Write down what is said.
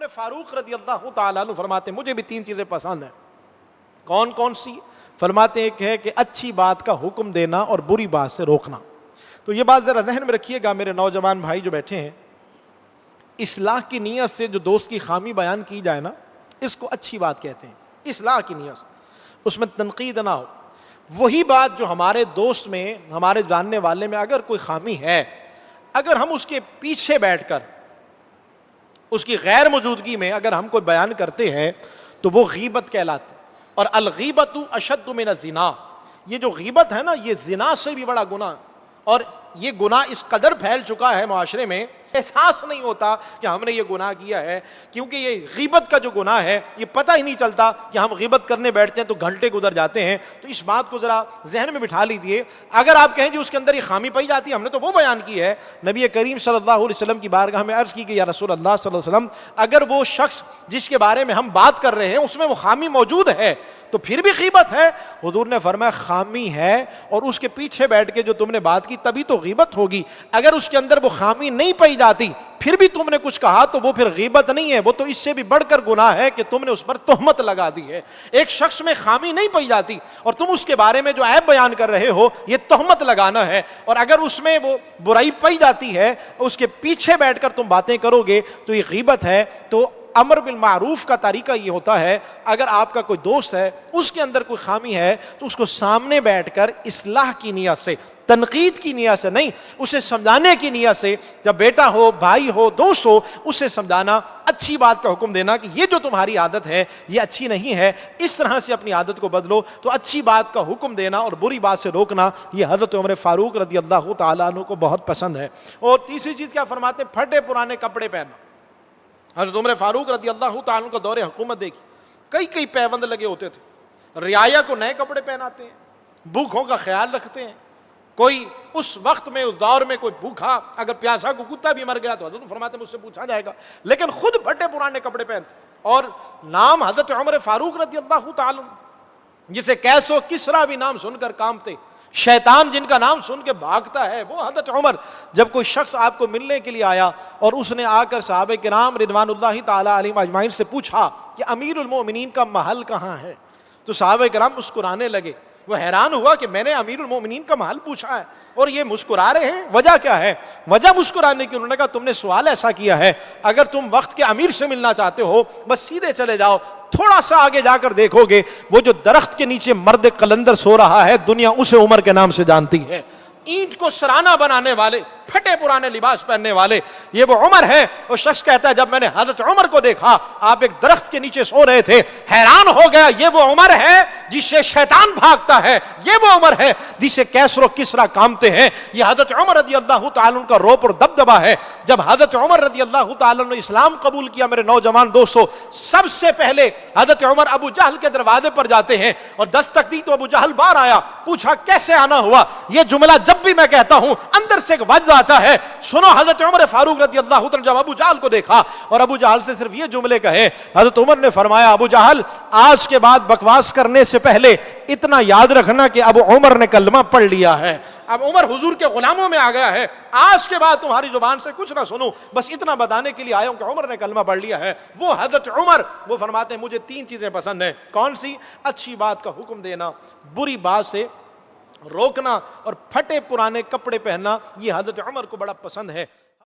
عمر فاروق رضی اللہ تعالیٰ عنہ فرماتے ہیں مجھے بھی 3 چیزیں پسند ہیں. کون کون سی؟ فرماتے ہیں ایک ہے کہ اچھی بات کا حکم دینا اور بری بات سے روکنا. تو یہ بات ذرا ذہن میں رکھیے گا میرے نوجوان بھائی جو بیٹھے ہیں. اصلاح کی نیت سے جو دوست کی خامی بیان کی جائے نا, اس کو اچھی بات کہتے ہیں. اصلاح کی نیت سے, اس میں تنقید نہ ہو. وہی بات جو ہمارے دوست میں, ہمارے جاننے والے میں اگر کوئی خامی ہے, اگر ہم اس کے پیچھے بیٹھ کر اس کی غیر موجودگی میں اگر ہم کوئی بیان کرتے ہیں تو وہ غیبت کہلاتی. اور الغیبت اشد من الزنا, یہ جو غیبت ہے نا یہ زنا سے بھی بڑا گناہ. اور یہ گناہ اس قدر پھیل چکا ہے معاشرے میں, احساس نہیں ہوتا کہ ہم نے یہ گناہ کیا ہے, کیونکہ یہ غیبت کا جو گناہ ہے یہ پتہ ہی نہیں چلتا کہ ہم غیبت کرنے بیٹھتے ہیں تو گھنٹے گزر جاتے ہیں. تو اس بات کو ذرا ذہن میں بٹھا لیجئے. اگر آپ کہیں جی اس کے اندر یہ خامی پائی جاتی ہے, ہم نے تو وہ بیان کی ہے. نبی کریم صلی اللہ علیہ وسلم کی بارگاہ میں عرض کی کہ یا رسول اللہ صلی اللہ علیہ وسلم, اگر وہ شخص جس کے بارے میں ہم بات کر رہے ہیں اس میں وہ خامی موجود ہے تو پھر بھی غیبت ہے. حضور نے فرمایا خامی ہے اور اس کے پیچھے بیٹھ کے جو تم نے بات کی تبھی تو غیبت ہوگی. اگر اس کے اندر وہ خامی نہیں پائی جاتی پھر بھی تم نے کچھ کہا تو وہ پھر غیبت نہیں ہے, وہ تو اس سے بھی بڑھ کر گناہ ہے کہ تم نے اس پر تہمت لگا دی ہے. ایک شخص میں خامی نہیں پائی جاتی اور تم اس کے بارے میں جو عیب بیان کر رہے ہو یہ تہمت لگانا ہے. اور اگر اس میں وہ برائی پائی جاتی ہے اس کے پیچھے بیٹھ کر تم باتیں کرو گے تو یہ غیبت ہے. تو امر بالمعروف کا طریقہ یہ ہوتا ہے, اگر آپ کا کوئی دوست ہے اس کے اندر کوئی خامی ہے تو اس کو سامنے بیٹھ کر اصلاح کی نیت سے, تنقید کی نیت سے نہیں, اسے سمجھانے کی نیت سے, جب بیٹا ہو, بھائی ہو, دوست ہو, اسے سمجھانا, اچھی بات کا حکم دینا کہ یہ جو تمہاری عادت ہے یہ اچھی نہیں ہے, اس طرح سے اپنی عادت کو بدلو. تو اچھی بات کا حکم دینا اور بری بات سے روکنا یہ حضرت عمر فاروق رضی اللہ تعالیٰ عنہ کو بہت پسند ہے. اور تیسری چیز کیا فرماتے ہیں؟ پھٹے پرانے کپڑے پہننا. حضرت عمر فاروق رضی اللہ تعالیٰ عنہ کا دور حکومت دیکھی, کئی پیبند لگے ہوتے تھے. رعایا کو نئے کپڑے پہناتے ہیں, بھوکھوں کا خیال رکھتے ہیں. کوئی اس وقت میں, اس دور میں کوئی بھوکھا اگر پیاسا کو کتا بھی مر گیا تو حضرت فرماتے ہیں مجھ سے پوچھا جائے گا, لیکن خود پھٹے پرانے کپڑے پہنتے. اور نام حضرت عمر فاروق رضی اللہ تعالیٰ عنہ, جسے کیس و کسرا بھی نام سن کر کامتے, شیطان جن کا نام سن کے بھاگتا ہے, وہ حضرت عمر. جب کوئی شخص آپ کو ملنے کے لیے آیا اور اس نے آ کر صحابہ کرام رضوان اللہ تعالیٰ علیہم اجمعین سے پوچھا کہ امیر المومنین کا محل کہاں ہے, تو صحابہ کرام مسکرانے لگے. وہ حیران ہوا کہ میں نے امیر المومنین کا محل پوچھا ہے اور یہ مسکرا رہے ہیں, وجہ کیا ہے؟ وجہ مسکرانے کی, انہوں نے کہا تم نے سوال ایسا کیا ہے, اگر تم وقت کے امیر سے ملنا چاہتے ہو بس سیدھے چلے جاؤ, تھوڑا سا آگے جا کر دیکھو گے وہ جو درخت کے نیچے مرد قلندر سو رہا ہے دنیا اسے عمر کے نام سے جانتی ہے. اینٹ کو سرانہ بنانے والے, پھٹے پرانے لباس پہننے والے, یہ وہ عمر ہے. وہ شخص کہتا ہے جب میں نے حضرت عمر کو دیکھا آپ ایک درخت کے نیچے سو رہے تھے, حیران ہو گیا, یہ وہ عمر ہے جس سے شیطان بھاگتا ہے, یہ وہ عمر ہے جسے کیسر و کسرا کامتے ہیں. یہ حضرت عمر رضی اللہ تعالیٰ عنہ کا روپ اور دبدبا ہے. جب حضرت عمر رضی اللہ تعالیٰ عنہ اسلام قبول کیا میرے نوجوان دوستو, سب سے پہلے حضرت عمر ابو جہل کے دروازے پر جاتے ہیں اور دستک دی تو ابو جہل باہر آیا, پوچھا کیسے آنا ہوا. یہ جملہ جب بھی میں کہتا ہوں اندر سے ایک وجد آتا ہے. سنو, حضرت عمر فاروق رضی اللہ عنہ جب ابو جہل کو دیکھا اور ابو جہل سے صرف یہ جملے کہے, حضرت عمر نے فرمایا ابو جہل آج کے بعد بکواس کرنے سے پہلے اتنا یاد رکھنا کہ اب عمر نے کلمہ پڑھ لیا ہے, اب عمر حضور کے غلاموں میں آ گیا ہے, آج کے بعد تمہاری زبان سے کچھ نہ سنوں, بس اتنا بتانے کے لیے آیا ہوں کہ عمر نے کلمہ پڑھ لیا ہے. وہ حضرت عمر, وہ فرماتے ہیں مجھے 3 چیزیں پسند ہیں. کون سی؟ اچھی بات کا حکم دینا, بری بات سے روکنا اور پھٹے پرانے کپڑے پہننا, یہ حضرت عمر کو بڑا پسند ہے.